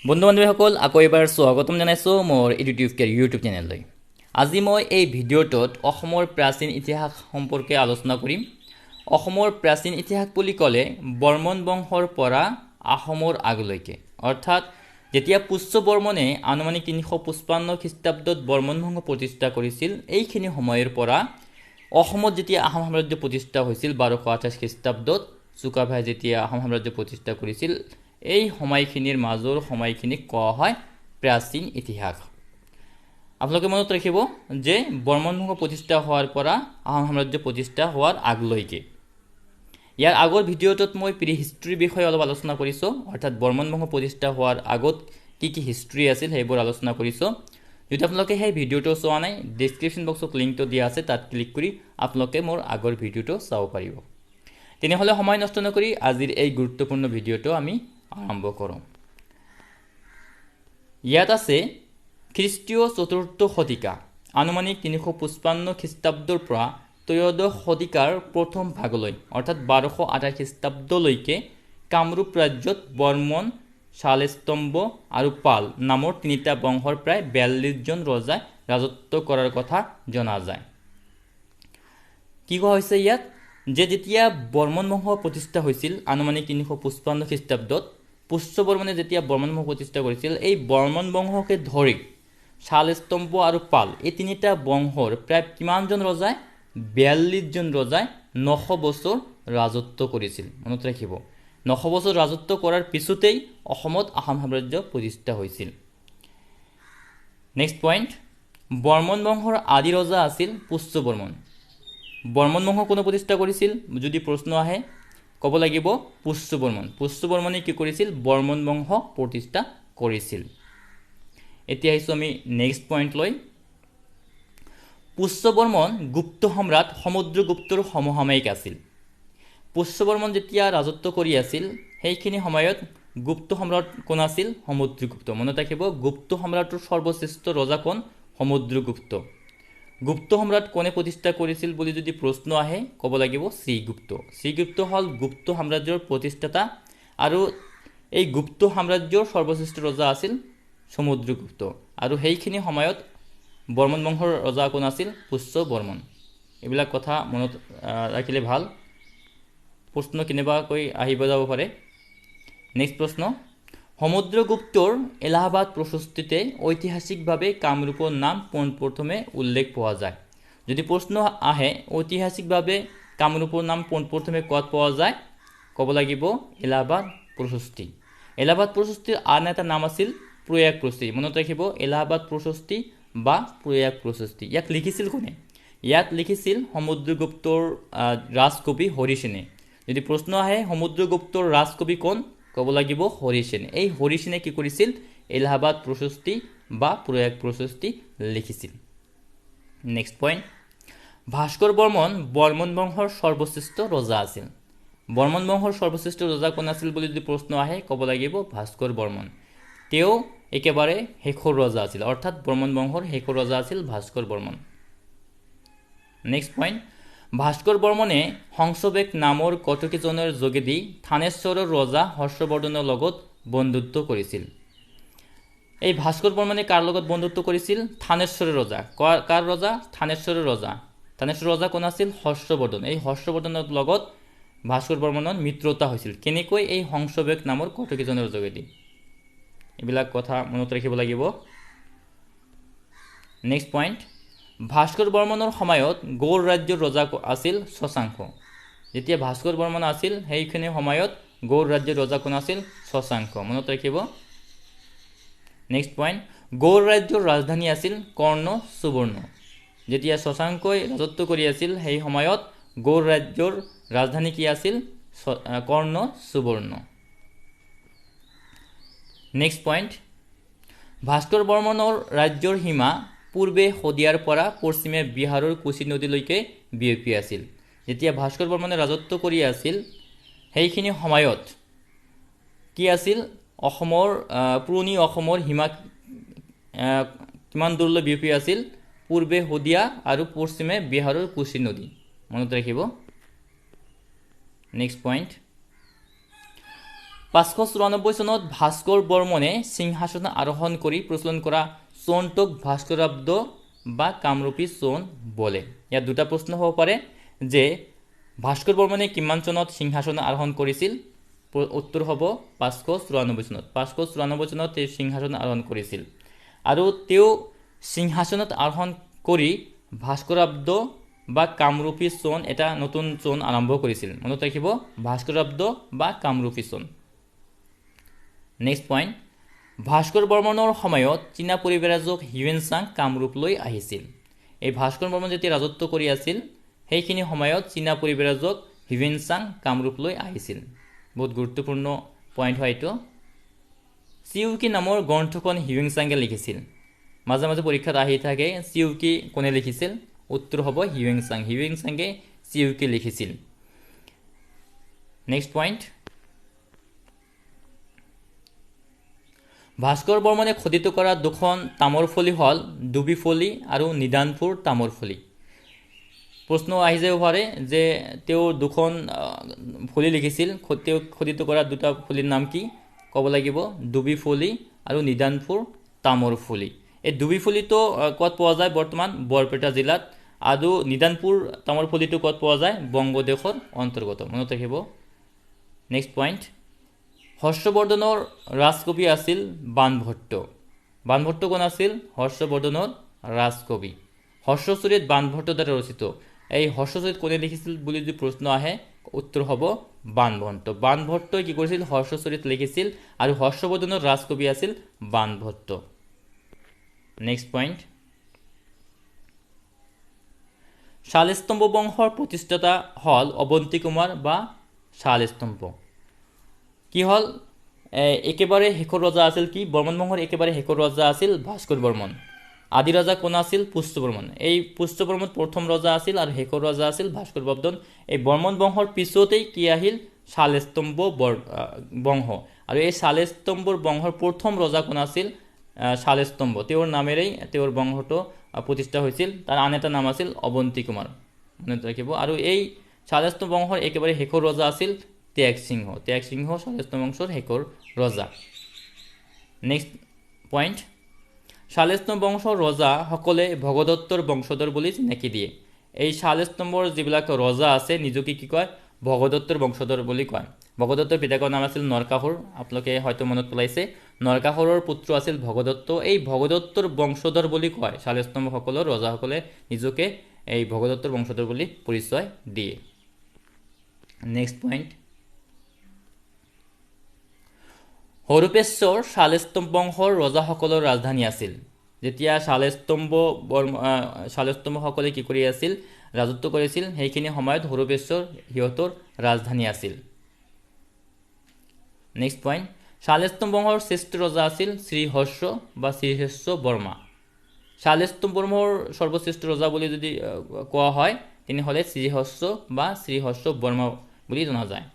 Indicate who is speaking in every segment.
Speaker 1: বন্ধু বান্ধৱীসকল আকৌ এবাৰ স্বাগতম জনাইছোঁ মোৰ ইউটিউব চেনেললৈ। আজি মই এই ভিডিঅ'টোত অসমৰ প্ৰাচীন ইতিহাস সম্পৰ্কে আলোচনা কৰিম। অসমৰ প্ৰাচীন ইতিহাস বুলি ক'লে বৰ্মন বংশৰ পৰা আহোমৰ আগলৈকে, অৰ্থাৎ যেতিয়া পুষ্য বৰ্মনে আনুমানিক 355 খ্ৰীষ্টাব্দত বৰ্মন বংশ প্ৰতিষ্ঠা কৰিছিল, এইখিনি সময়ৰ পৰা অসমত যেতিয়া আহোম সাম্ৰাজ্য প্ৰতিষ্ঠা হৈছিল 1228 খ্ৰীষ্টাব্দত চুকাফাই যেতিয়া আহোম সাম্ৰাজ্য প্ৰতিষ্ঠা কৰিছিল, এই সময়খিনিৰ মাজৰ সময়খিনিক কোৱা হয় প্ৰাচীন ইতিহাস। আপোনালোকে মনত ৰাখিব যে বৰ্মন বংশ প্ৰতিষ্ঠা হোৱাৰ পৰা আহোম সাম্ৰাজ্য প্ৰতিষ্ঠা হোৱাৰ আগলৈকে। ইয়াৰ আগৰ ভিডিঅ'টোত মই প্ৰি হিষ্ট্ৰীৰ বিষয়ে অলপ আলোচনা কৰিছোঁ, অৰ্থাৎ বৰ্মন বংশ প্ৰতিষ্ঠা হোৱাৰ আগত কি হিষ্ট্ৰী আছিল সেইবোৰ আলোচনা কৰিছোঁ। যদি আপোনালোকে সেই ভিডিঅ'টো চোৱা নাই, ডেছক্ৰিপশ্যন বক্সত লিংকটো দিয়া আছে, তাত ক্লিক কৰি আপোনালোকে মোৰ আগৰ ভিডিঅ'টো চাব পাৰিব। তেনেহ'লে সময় নষ্ট নকৰি আজিৰ এই গুৰুত্বপূৰ্ণ ভিডিঅ'টো আমি আৰম্ভ কৰোঁ। ইয়াত আছে খ্ৰীষ্টীয় চতুৰ্থ শতিকা, আনুমানিক 355 খ্ৰীষ্টাব্দৰ পৰা ত্ৰয়োদশ শতিকাৰ প্ৰথম ভাগলৈ, অৰ্থাৎ 1228 খ্ৰীষ্টাব্দলৈকে কামৰূপ ৰাজ্যত বৰ্মন, শালস্তম্ভ আৰু পাল নামৰ তিনিটা বংশৰ প্ৰায় 42জন ৰজাই ৰাজত্ব কৰাৰ কথা জনা যায়। কি কোৱা হৈছে ইয়াত যে যেতিয়া বৰ্মন বংশ প্ৰতিষ্ঠা হৈছিল আনুমানিক 355 খ্ৰীষ্টাব্দত, পুষ্য বৰ্মনে যেতিয়া বৰ্মন বংশ প্ৰতিষ্ঠা কৰিছিল, এই বৰ্মন বংশকে ধৰি শালস্তম্ভ আৰু পাল এই তিনিটা বংশৰ প্ৰায় কিমানজন ৰজাই 42জন ৰজাই 900 বছৰ ৰাজত্ব কৰিছিল। মনত ৰাখিব, 900 বছৰ ৰাজত্ব কৰাৰ পিছতেই অসমত আহোম সাম্ৰাজ্য প্ৰতিষ্ঠা হৈছিল। নেক্সট পইণ্ট, বৰ্মন বংশৰ আদি ৰজা আছিল পুষ্য বৰ্মন। বৰ্মন বংশ কোনে প্ৰতিষ্ঠা কৰিছিল যদি প্ৰশ্ন আহে, ক'ব লাগিব পুষ্য বৰ্মন। পুষ্য বৰ্মনে কি কৰিছিল? বৰ্মন বংশ প্ৰতিষ্ঠা কৰিছিল। এতিয়া আহিছোঁ আমি নেক্সট পইণ্টলৈ। পুষ্য বৰ্মন গুপ্ত সম্ৰাট সমুদ্ৰগুপ্তৰ সমসাময়িক আছিল। পুষ্য বৰ্মন যেতিয়া ৰাজত্ব কৰি আছিল, সেইখিনি সময়ত গুপ্ত সম্ৰাট কোন আছিল? সমুদ্ৰগুপ্ত। মনত ৰাখিব, গুপ্ত সম্ৰাটৰ সৰ্বশ্ৰেষ্ঠ ৰজা কোন? সমুদ্ৰগুপ্ত। গুপ্ত সম্ৰাট কোনে প্ৰতিষ্ঠা কৰিছিল বুলি যদি প্ৰশ্ন আহে, ক'ব লাগিব শ্ৰীগুপ্ত। শ্ৰীগুপ্ত হ'ল গুপ্ত সাম্ৰাজ্যৰ প্ৰতিষ্ঠাতা, আৰু এই গুপ্ত সাম্ৰাজ্যৰ সৰ্বশ্ৰেষ্ঠ ৰজা আছিল সমুদ্ৰগুপ্ত। আৰু সেইখিনি সময়ত বৰ্মন বংশৰ ৰজা কোন আছিল? পুষ্য বৰ্মন। এইবিলাক কথা মনত ৰাখিলে ভাল, প্ৰশ্ন কেনেবাকৈ আহিব যাব পাৰে। নেক্সট প্ৰশ্ন, সমুদ্ৰগুপ্তৰ এলাহাবাদ প্ৰশস্তিতে ঐতিহাসিকভাৱে কামৰূপৰ নাম পোনপ্ৰথমে উল্লেখ পোৱা যায়। যদি প্ৰশ্ন আহে ঐতিহাসিকভাৱে কামৰূপৰ নাম পোনপ্ৰথমে ক'ত পোৱা যায়, ক'ব লাগিব এলাহাবাদ প্ৰশস্তি। এলাহাবাদ প্ৰশস্তিৰ আন এটা নাম আছিল প্ৰয়াগ প্ৰশস্তি। মনত ৰাখিব, এলাহাবাদ প্ৰশস্তি বা প্ৰয়াগ প্ৰশস্তি। ইয়াক লিখিছিল কোনে? ইয়াত লিখিছিল সমুদ্ৰগুপ্তৰ ৰাজকবি হৰিসেনে। যদি প্ৰশ্ন আহে সমুদ্ৰগুপ্তৰ ৰাজকবি কোন, ক'ব লাগিব হৰিসেন। এই হৰিসেনে কি কৰিছিল? এলাহাবাদ প্ৰশস্তি বা প্ৰয়াগ প্ৰশস্তি লিখিছিল। নেক্সট পইণ্ট, ভাস্কৰ বৰ্মন বৰ্মন বংশৰ সৰ্বশ্ৰেষ্ঠ ৰজা আছিল। বৰ্মন বংশৰ সৰ্বশ্ৰেষ্ঠ ৰজা কোন আছিল বুলি যদি প্ৰশ্ন আহে, ক'ব লাগিব ভাস্কৰ বৰ্মন। তেওঁ একেবাৰে শেষৰ ৰজা আছিল, অৰ্থাৎ বৰ্মন বংশৰ শেষৰ ৰজা আছিল ভাস্কৰ বৰ্মন। নেক্সট পইণ্ট, ভাস্কৰ বৰ্মনে হংসবেগ নামৰ কটকীজনৰ যোগেদি থানেশ্বৰৰ ৰজা হৰ্ষবৰ্ধনৰ লগত বন্ধুত্ব কৰিছিল। এই ভাস্কৰ বৰ্মনে কাৰ লগত বন্ধুত্ব কৰিছিল? থানেশ্বৰৰ ৰজা। কাৰ ৰজা? থানেশ্বৰৰ ৰজা। থানেশ্বৰৰ ৰজা কোন আছিল? হৰ্ষবৰ্ধন। এই হৰ্ষবৰ্ধনৰ লগত ভাস্কৰ বৰ্মনৰ মিত্ৰতা হৈছিল। কেনেকৈ? এই হংসবেগ নামৰ কটকীজনৰ যোগেদি। এইবিলাক কথা মনত ৰাখিব লাগিব। নেক্সট পইণ্ট, ভাস্কৰ বৰ্মনৰ সময়ত গৌড় ৰাজ্যৰ ৰজা আছিল শশাংক। যেতিয়া ভাস্কৰ বৰ্মন আছিল সেইখিনি সময়ত গৌড় ৰাজ্যৰ ৰজা কোন আছিল? শশাংক। মনত ৰাখিব। নেক্সট পইণ্ট, গৌড় ৰাজ্যৰ ৰাজধানী আছিল কৰ্ণ সুবৰ্ণ। যেতিয়া শশাংকই ৰাজত্ব কৰি আছিল সেই সময়ত গৌড় ৰাজ্যৰ ৰাজধানী কি আছিল? কৰ্ণ সুবৰ্ণ। নেক্সট পইণ্ট, ভাস্কৰ বৰ্মনৰ ৰাজ্যৰ সীমা পূৰ্বে শদিয়াৰ পৰা পশ্চিমে বিহাৰৰ কোচি নদীলৈকে বিয়পি আছিল। যেতিয়া ভাস্কৰ বৰ্মনে ৰাজত্ব কৰি আছিল সেইখিনি সময়ত কি আছিল? অসমৰ পুৰণি অসমৰ সীমা কিমান দূৰলৈ বিয়পি আছিল? পূৰ্বে শদিয়া আৰু পশ্চিমে বিহাৰৰ কোচি নদী। মনত ৰাখিব। নেক্সট পইণ্ট, 594 চনত ভাস্কৰ বৰ্মনে সিংহাসন আৰোহণ কৰি প্ৰচলন কৰা চনটোক ভাস্কৰাব্দ বা কামৰূপী চন বলে। ইয়াত দুটা প্ৰশ্ন হ'ব পাৰে যে ভাস্কৰ বৰ্মনে কিমান চনত সিংহাসন আৰোহণ কৰিছিল? উত্তৰ হ'ব 594 চনত। 594 চনত তেওঁ সিংহাসন আৰোহণ কৰিছিল আৰু তেওঁ সিংহাসনত আৰোহণ কৰি ভাস্কৰাব্দ বা কামৰূপী চন এটা নতুন চন আৰম্ভ কৰিছিল। মনত ৰাখিব, ভাস্কৰাব্দ বা কামৰূপী চন। নেক্সট পইণ্ট, ভাস্কৰ বৰ্মনৰ সময়ত চীনা পৰিব্ৰাজক হিউৱেন-চাং কামৰূপলৈ আহিছিল। এই ভাস্কৰ বৰ্মন যেতিয়া ৰাজত্ব কৰি আছিল সেইখিনি সময়ত চীনা পৰিব্ৰাজক হিউৱেন-চাং কামৰূপলৈ আহিছিল। বহুত গুৰুত্বপূৰ্ণ পইণ্ট হয় এইটো। চিউকি নামৰ গ্ৰন্থখন হিউৱেন-চাঙে লিখিছিল। মাজে মাজে পৰীক্ষাত আহি থাকে চিউকি কোনে লিখিছিল? উত্তৰ হ'ব হিউৱেন-চাং। হিউৱেন-চাঙে চিউকি লিখিছিল। নেক্সট পইণ্ট, ভাস্কৰ বৰ্মনে খোদিত কৰা দুখন তামৰ ফলি হ'ল ডুবিফলি আৰু নিদানপুৰ তামৰ ফলি। প্ৰশ্ন আহি যাব পাৰে যে তেওঁ দুখন ফলি লিখিছিল, তেওঁ খোদিত কৰা দুটা ফলিৰ নাম কি? ক'ব লাগিব ডুবিফলি আৰু নিদানপুৰ তামৰ ফলি। এই ডুবিফলিটো ক'ত পোৱা যায়? বৰ্তমান বৰপেটা জিলাত। আৰু নিদানপুৰ তামৰ ফলিটো ক'ত পোৱা যায়? বংগদেশৰ অন্তৰ্গত। মনত ৰাখিব। নেক্সট পইণ্ট, হৰ্ষবৰ্ধনৰ ৰাজকবি আছিল বাণভট্ট। বাণভট্ট কোন আছিল? হৰ্ষবৰ্ধনৰ ৰাজকবি। হৰ্ষচৰিত বাণভট্টৰ দ্বাৰা ৰচিত। এই হৰ্ষচৰিত কোনে লিখিছিল বুলি যদি প্ৰশ্ন আহে উত্তৰ হ'ব বাণভট্ট। বাণভট্টই কি কৰিছিল? হৰ্ষচৰিত লিখিছিল আৰু হৰ্ষবৰ্ধনৰ ৰাজকবি আছিল বাণভট্ট। নেক্সট পইণ্ট, শালস্তম্ভ বংশৰ প্ৰতিষ্ঠাতা হ'ল অৱন্তী কুমাৰ বা শালস্তম্ভ। কি হ'ল? একেবাৰে শেষৰ ৰজা আছিল কি? বৰ্মন বংশৰ একেবাৰে শেষৰ ৰজা আছিল ভাস্কৰ বৰ্মন। আদি ৰজা কোন আছিল? পুষ্য বৰ্মন। এই পুষ্য বৰ্মন প্ৰথম ৰজা আছিল আৰু শেষৰ ৰজা আছিল ভাস্কৰ বৰ্মন। এই বৰ্মন বংশৰ পিছতেই কি আহিল? শালস্তম্ভ বংশ। আৰু এই শালস্তম্ভৰ বংশৰ প্ৰথম ৰজা কোন আছিল? শালস্তম্ভ। তেওঁৰ নামেৰেই তেওঁৰ বংশটো প্ৰতিষ্ঠা হৈছিল। তাৰ আন এটা নাম আছিল অৱন্তী কুমাৰ। মনত ৰাখিব। আৰু এই শালস্তম্ভ বংশৰ একেবাৰে শেষৰ ৰজা আছিল ত্যাগ সিংহ। ত্যাগ সিংহ শালস্তম্ভ বংশৰ শেষৰ ৰজা। নেক্সট পইণ্ট, শালস্তম্ভ বংশৰ ৰজাসকলে ভগদত্তৰ বংশধৰ বুলি চিনাকি দিয়ে। এই শালস্তম্ভৰ যিবিলাক ৰজা আছে নিজকে কি কয়? ভগদত্তৰ বংশধৰ বুলি কয়। ভগদত্তৰ পিতাকৰ নাম আছিল নৰকাসুৰ। আপোনালোকে হয়তো মনত পেলাইছে। নৰকাসুৰৰ পুত্ৰ আছিল ভগদত্ত। এই ভগদত্তৰ বংশধৰ বুলি কয়। শালস্তম্ভসকলৰ ৰজাসকলে নিজকে এই ভগদত্তৰ বংশধৰ বুলি পৰিচয় দিয়ে। নেক্সট পইণ্ট, হৰূপেশ্বৰ শালস্তম্ভ বংশৰ ৰজাসকলৰ ৰাজধানী আছিল। যেতিয়া শালস্তম্ভসকলে কি কৰি আছিল? ৰাজত্ব কৰিছিল। সেইখিনি সময়ত হৰূপেশ্বৰ সিহঁতৰ ৰাজধানী আছিল। নেক্সট পইণ্ট, শালস্তম্ভ বংশৰ শ্ৰেষ্ঠ ৰজা আছিল শ্ৰীহৰ্ষ বা শ্ৰীহৰ্ষ বৰ্মা। শালস্তম্ভ বৰ্মৰ সৰ্বশ্ৰেষ্ঠ ৰজা বুলি যদি কোৱা হয় তেনেহ'লে শ্ৰীহৰ্ষ বা শ্ৰীহৰ্ষ বৰ্মা বুলি জনা যায়।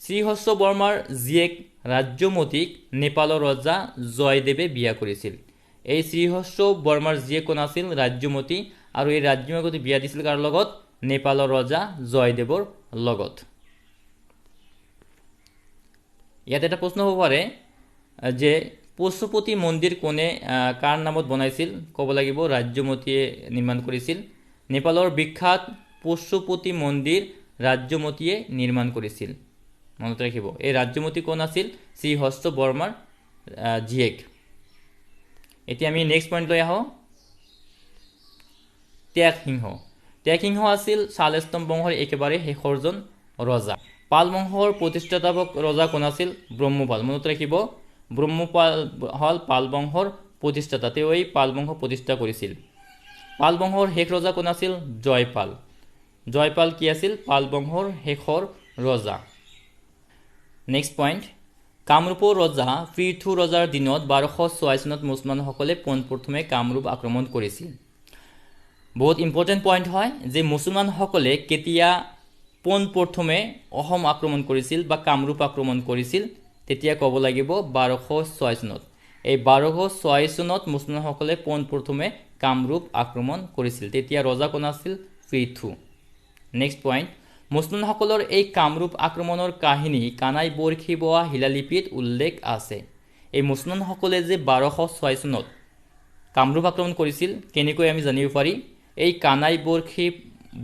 Speaker 1: শ্ৰীহৰ্ষ বৰ্মাৰ জীয়েক ৰাজ্যমতীক নেপালৰ ৰজা জয়দেৱে বিয়া কৰিছিল। এই শ্ৰীহৰ্ষ বৰ্মাৰ জীয়েক কোন আছিল? ৰাজ্যমতী। আৰু এই ৰাজ্যমতী বিয়া দিছিল কাৰ লগত? নেপালৰ ৰজা জয়দেৱৰ লগত। ইয়াত এটা প্ৰশ্ন হ'ব পাৰে যে পশুপতি মন্দিৰ কোনে কাৰ নামত বনাইছিল? ক'ব লাগিব ৰাজ্যমতীয়ে নিৰ্মাণ কৰিছিল। নেপালৰ বিখ্যাত পশুপতি মন্দিৰ ৰাজ্যমতীয়ে নিৰ্মাণ কৰিছিল। মনত ৰাখিব। এই ৰাজ্যমতী কোন আছিল? শ্ৰীহৰ্ষ বৰ্মাৰ জীয়েক। এতিয়া আমি নেক্সট পইণ্ট লৈ আহোঁ। ত্যাগ সিংহ। ত্যাগ সিংহ আছিল শালস্তম্ভ বংশৰ একেবাৰে শেষৰজন ৰজা। পাল বংশৰ প্ৰতিষ্ঠাপক ৰজা কোন আছিল? ব্ৰহ্মপাল। মনত ৰাখিব, ব্ৰহ্মপাল হ'ল পাল বংশৰ প্ৰতিষ্ঠাতা। তেওঁ এই পাল বংশ প্ৰতিষ্ঠা কৰিছিল। পাল বংশৰ শেষ ৰজা কোন আছিল? জয়পাল। জয়পাল কি আছিল? পাল বংশৰ শেষৰ ৰজা। নেক্সট পইণ্ট, কামৰূপৰ ৰজা পৃথু ৰজাৰ দিনত 1206 চনত মুছলমানসকলে পোনপ্ৰথমে কামৰূপ আক্ৰমণ কৰিছিল। বহুত ইম্পৰ্টেণ্ট পইণ্ট হয় যে মুছলমানসকলে কেতিয়া পোনপ্ৰথমে অসম আক্ৰমণ কৰিছিল বা কামৰূপ আক্ৰমণ কৰিছিল? তেতিয়া ক'ব লাগিব 1206 চনত। এই 1206 চনত মুছলমানসকলে পোনপ্ৰথমে কামৰূপ আক্ৰমণ কৰিছিল। তেতিয়া ৰজা কোন আছিল? পৃথু। নেক্সট পইণ্ট, মুছলমানসকলৰ এই কামৰূপ আক্ৰমণৰ কাহিনী কানাই বৰশী বোৱা শিলালিপিত উল্লেখ আছে। এই মুছলমানসকলে যে 1206 চনত কামৰূপ আক্ৰমণ কৰিছিল কেনেকৈ আমি জানিব পাৰি, এই কানাই বৰশী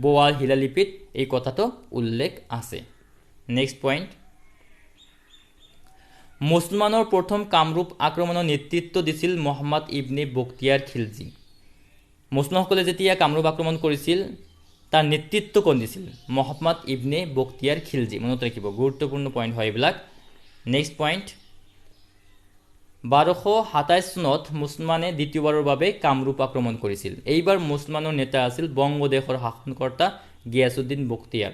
Speaker 1: বোৱা শিলালিপিত এই কথাটো উল্লেখ আছে। নেক্সট পইণ্ট, মুছলমানৰ প্ৰথম কামৰূপ আক্ৰমণৰ নেতৃত্ব দিছিল মহম্মদ ইবনে বখতিয়াৰ খিলজী। মুছলমানসকলে যেতিয়া কামৰূপ আক্ৰমণ কৰিছিল তাৰ নেতৃত্ব কোন দিছিল? মহম্মদ ইবনে বখতিয়াৰ খিলজী। মনত ৰাখিব, গুৰুত্বপূৰ্ণ পইণ্ট হয় এইবিলাক। নেক্সট পইণ্ট, 1227 চনত মুছলমানে দ্বিতীয়বাৰৰ বাবে কামৰূপ আক্ৰমণ কৰিছিল। এইবাৰ মুছলমানৰ নেতা আছিল বংগদেশৰ শাসনকৰ্তা গিয়াছুদ্দিন বখতিয়াৰ।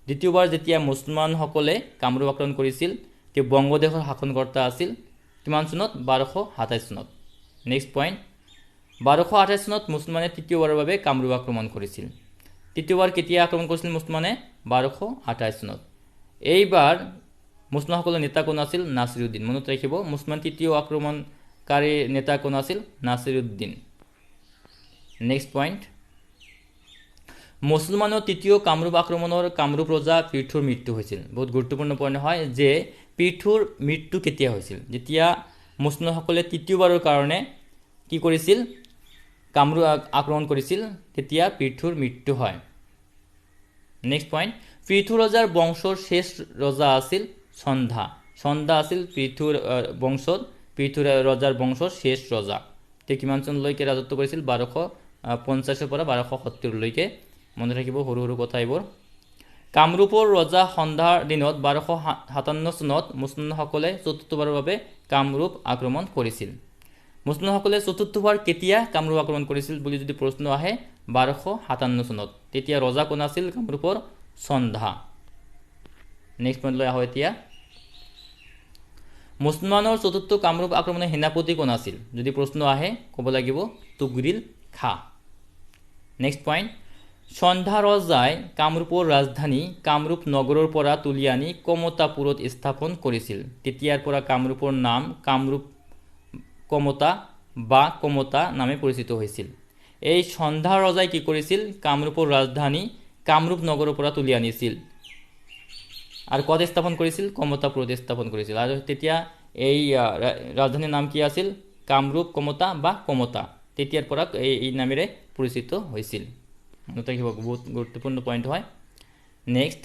Speaker 1: দ্বিতীয়বাৰ যেতিয়া মুছলমানসকলে কামৰূপ আক্ৰমণ কৰিছিল তেওঁ বংগদেশৰ শাসনকৰ্তা আছিল কিমান চনত? 1227 চনত। নেক্সট পইণ্ট, 1228 চনত মুছলমানে তৃতীয়বাৰৰ বাবে কামৰূপ আক্ৰমণ কৰিছিল। তৃতীয়বাৰ কেতিয়া আক্ৰমণ কৰিছিল মুছলমানে? 1228 চনত। এইবাৰ মুছলমানসকলৰ নেতা কোন আছিল? নাছিৰুদ্দিন। মনত ৰাখিব, মুছলমান তৃতীয় আক্ৰমণকাৰী নেতা কোন আছিল? নাছিৰুদ্দিন। নেক্সট পইণ্ট, মুছলমানৰ তৃতীয় কামৰূপ আক্ৰমণৰ কামৰূপ ৰজা পৃথুৰ মৃত্যু হৈছিল। বহুত গুৰুত্বপূৰ্ণ পইণ্ট হয় যে পৃথুৰ মৃত্যু কেতিয়া হৈছিল? যেতিয়া মুছলমানসকলে তৃতীয়বাৰৰ কাৰণে কি কৰিছিল? কামৰূপ আক্ৰমণ কৰিছিল, তেতিয়া পৃথুৰ মৃত্যু হয়। নেক্সট পইণ্ট, পৃথু ৰজাৰ বংশৰ শেষ ৰজা আছিল সন্ধা। সন্ধা আছিল পৃথুৰ বংশত, পৃথু ৰজাৰ বংশৰ শেষ ৰজা। তেওঁ কিমান চনলৈকে ৰাজত্ব কৰিছিল? 1250 পৰা 1270লৈকে। মনত ৰাখিব সৰু সৰু কথা এইবোৰ। কামৰূপৰ ৰজা সন্ধাৰ দিনত 1257 চনত মুছলমানসকলে চতুৰ্থবাৰৰ বাবে কামৰূপ আক্ৰমণ কৰিছিল। মুছলমানসকলে চতুৰ্থবাৰ কেতিয়া কামৰূপ আক্ৰমণ কৰিছিল বুলি যদি প্ৰশ্ন আহে? 1257 চনত। তেতিয়া ৰজা কোন আছিল কামৰূপৰ? সন্ধা। নেক্সট পইণ্ট লৈ আহোঁ এতিয়া। মুছলমানৰ চতুৰ্থ কামৰূপ আক্ৰমণৰ সেনাপতি কোন আছিল? যদি প্ৰশ্ন আহে ক'ব লাগিব তুগৰিল খাঁ। নেক্সট পইণ্ট, সন্ধা ৰজাই কামৰূপৰ ৰাজধানী কামৰূপ নগৰৰ পৰা তুলি আনি কমতাপুৰত স্থাপন কৰিছিল। তেতিয়াৰ পৰা কামৰূপৰ নাম কামৰূপ কমতা বা কমতা নামে পৰিচিত হৈছিল। এই সন্ধা ৰজাই কি কৰিছিল? কামৰূপৰ ৰাজধানী কামৰূপ নগৰৰ পৰা তুলি আনিছিল আৰু ক'ত স্থাপন কৰিছিল? কমতাপুৰত স্থাপন কৰিছিল। আৰু তেতিয়া এই ৰাজধানীৰ নাম কি আছিল? কামৰূপ কমতা বা কমতা। তেতিয়াৰ পৰা এই নামেৰে পৰিচিত হৈছিল। মনত ৰাখিব, বহুত গুৰুত্বপূৰ্ণ পইণ্ট হয়। নেক্সট,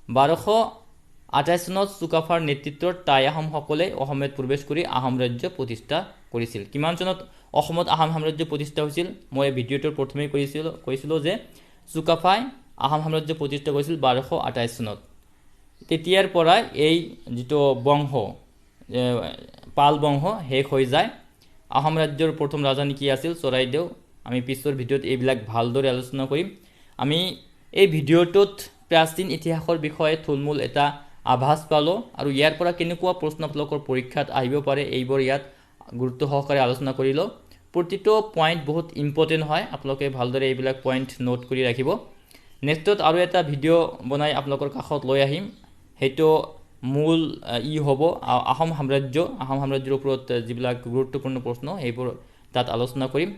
Speaker 1: 1228 চনত চুকাফাৰ নেতৃত্বৰ টাই আহোমসকলে অসমত প্ৰৱেশ কৰি আহোম ৰাজ্য প্ৰতিষ্ঠা কৰিছিল। কিমান চনত অসমত আহোম সাম্ৰাজ্য প্ৰতিষ্ঠা হৈছিল? মই ভিডিঅ'টোৰ প্ৰথমেই কৈছিলোঁ যে চুকাফাই আহোম সাম্ৰাজ্য প্ৰতিষ্ঠা কৰিছিল 1228 চনত। তেতিয়াৰ পৰাই এই যিটো বংশ পাল বংশ শেষ হৈ যায়। আহোম ৰাজ্যৰ প্ৰথম ৰাজধানী কি আছিল? চৰাইদেউ। আমি পিছৰ ভিডিঅ'ত এইবিলাক ভালদৰে আলোচনা কৰিম। আমি এই ভিডিঅ'টোত প্ৰাচীন ইতিহাসৰ বিষয়ে থুলমূল এটা আভাস পালোঁ আৰু ইয়াৰ পৰা কেনেকুৱা প্ৰশ্ন আপোনালোকৰ পৰীক্ষাত আহিব পাৰে এইবোৰ ইয়াত গুৰুত্ব সহকাৰে আলোচনা কৰিলোঁ। প্ৰতিটো পইণ্ট বহুত ইম্পৰ্টেণ্ট হয়, আপোনালোকে ভালদৰে এইবিলাক পইণ্ট নোট কৰি ৰাখিব। নেক্সটত আৰু এটা ভিডিঅ' বনাই আপোনালোকৰ কাষত লৈ আহিম। সেইটো মূল হ'ব আহোম সাম্ৰাজ্যৰ ওপৰত যিবিলাক গুৰুত্বপূৰ্ণ প্ৰশ্ন সেইবোৰ তাত আলোচনা কৰিম।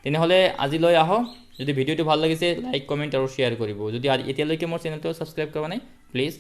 Speaker 1: তেনেহ'লে আজিলৈ আহোঁ। যদি ভিডিঅ'টো ভাল লাগিছে লাইক, কমেণ্ট আৰু শ্বেয়াৰ কৰিব। যদি এতিয়ালৈকে মোৰ চেনেলটো ছাবস্ক্ৰাইব কৰা নাই প্লিজ